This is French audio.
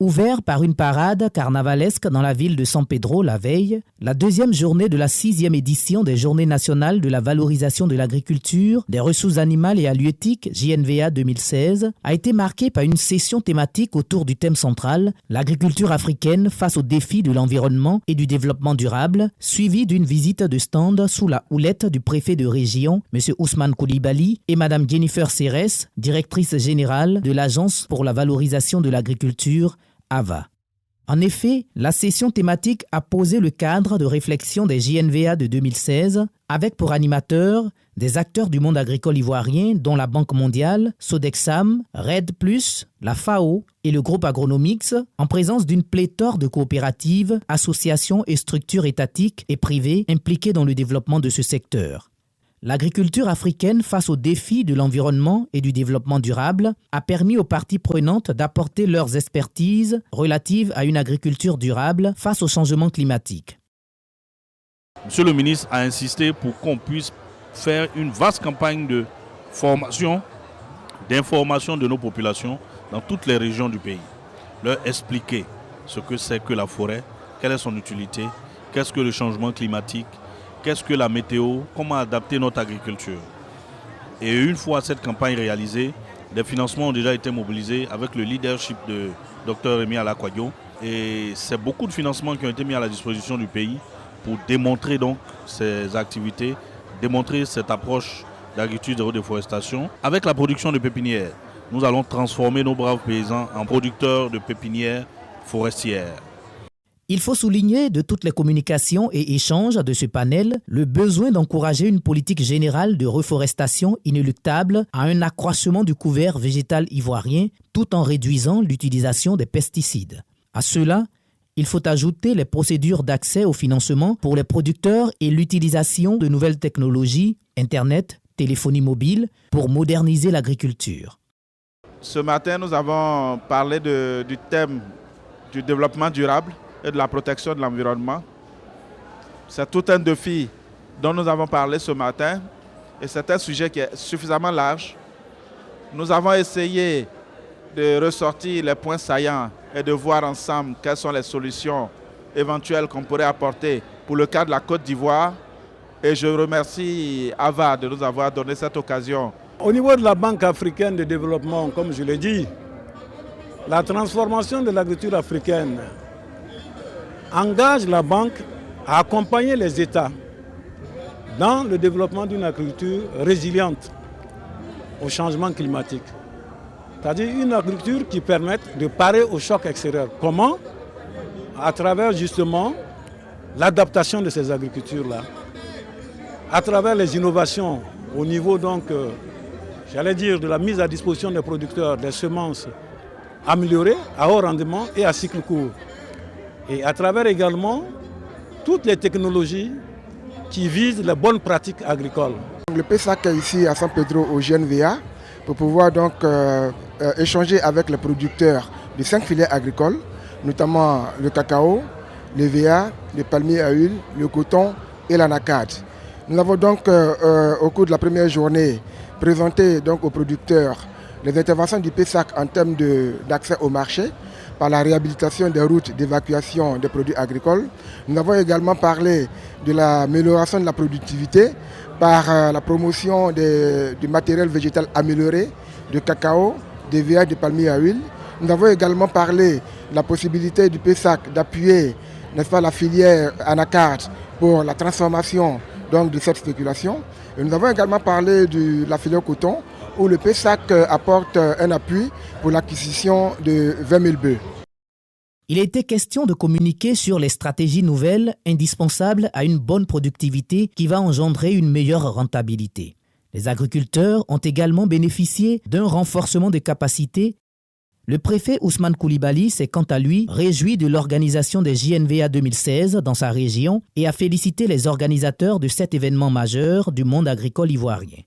Ouvert par une parade carnavalesque dans la ville de San Pedro la veille, la deuxième journée de la 6e édition des Journées nationales de la valorisation de l'agriculture, des ressources animales et halieutiques JNVA 2016 a été marquée par une session thématique autour du thème central « L'agriculture africaine face aux défis de l'environnement et du développement durable », suivie d'une visite de stand sous la houlette du préfet de région, M. Ousmane Coulibaly, et Mme Jennifer Serres, directrice générale de l'Agence pour la valorisation de l'agriculture, AVA. En effet, la session thématique a posé le cadre de réflexion des JNVA de 2016 avec pour animateurs des acteurs du monde agricole ivoirien dont la Banque mondiale, Sodexam, RED+, la FAO et le groupe Agronomix en présence d'une pléthore de coopératives, associations et structures étatiques et privées impliquées dans le développement de ce secteur. L'agriculture africaine face aux défis de l'environnement et du développement durable a permis aux parties prenantes d'apporter leurs expertises relatives à une agriculture durable face au changement climatique. Monsieur le ministre a insisté pour qu'on puisse faire une vaste campagne de formation, d'information de nos populations dans toutes les régions du pays. Leur expliquer ce que c'est que la forêt, quelle est son utilité, qu'est-ce que le changement climatique, qu'est-ce que la météo, comment adapter notre agriculture. Et une fois cette campagne réalisée, des financements ont déjà été mobilisés avec le leadership de Dr Rémi Alakwadio. Et c'est beaucoup de financements qui ont été mis à la disposition du pays pour démontrer donc ces activités, démontrer cette approche d'agriculture et de déforestation. Avec la production de pépinières, nous allons transformer nos braves paysans en producteurs de pépinières forestières. Il faut souligner de toutes les communications et échanges de ce panel le besoin d'encourager une politique générale de reforestation inéluctable à un accroissement du couvert végétal ivoirien tout en réduisant l'utilisation des pesticides. À cela, il faut ajouter les procédures d'accès au financement pour les producteurs et l'utilisation de nouvelles technologies, Internet, téléphonie mobile, pour moderniser l'agriculture. Ce matin, nous avons parlé du thème du développement durable et de la protection de l'environnement. C'est tout un défi dont nous avons parlé ce matin et c'est un sujet qui est suffisamment large. Nous avons essayé de ressortir les points saillants et de voir ensemble quelles sont les solutions éventuelles qu'on pourrait apporter pour le cas de la Côte d'Ivoire. Et je remercie AVA de nous avoir donné cette occasion. Au niveau de la Banque africaine de développement, comme je l'ai dit, la transformation de l'agriculture africaine engage la banque à accompagner les États dans le développement d'une agriculture résiliente au changement climatique. C'est-à-dire une agriculture qui permette de parer au choc extérieur. Comment? À travers justement l'adaptation de ces agricultures-là, à travers les innovations au niveau donc, j'allais dire, de la mise à disposition des producteurs des semences améliorées à haut rendement et à cycle court. Et à travers également toutes les technologies qui visent les bonnes pratiques agricoles. Le PSAC est ici à San Pedro au JNVA pour pouvoir donc échanger avec les producteurs de 5 filières agricoles, notamment le cacao, le VA, le palmier à huile, le coton et l'anacade. Nous avons donc au cours de la première journée présenté donc aux producteurs les interventions du PSAC en termes d'accès au marché, par la réhabilitation des routes d'évacuation des produits agricoles. Nous avons également parlé de l'amélioration de la productivité par la promotion du matériel végétal amélioré, de cacao, des VA, de palmier à huile. Nous avons également parlé de la possibilité du PSAC d'appuyer, n'est-ce pas, la filière anacarde pour la transformation donc, de cette spéculation. Et nous avons également parlé de la filière coton, où le PSAC apporte un appui pour l'acquisition de 20 000 bœufs. Il était question de communiquer sur les stratégies nouvelles indispensables à une bonne productivité qui va engendrer une meilleure rentabilité. Les agriculteurs ont également bénéficié d'un renforcement des capacités. Le préfet Ousmane Coulibaly s'est quant à lui réjoui de l'organisation des JNVA 2016 dans sa région et a félicité les organisateurs de cet événement majeur du monde agricole ivoirien.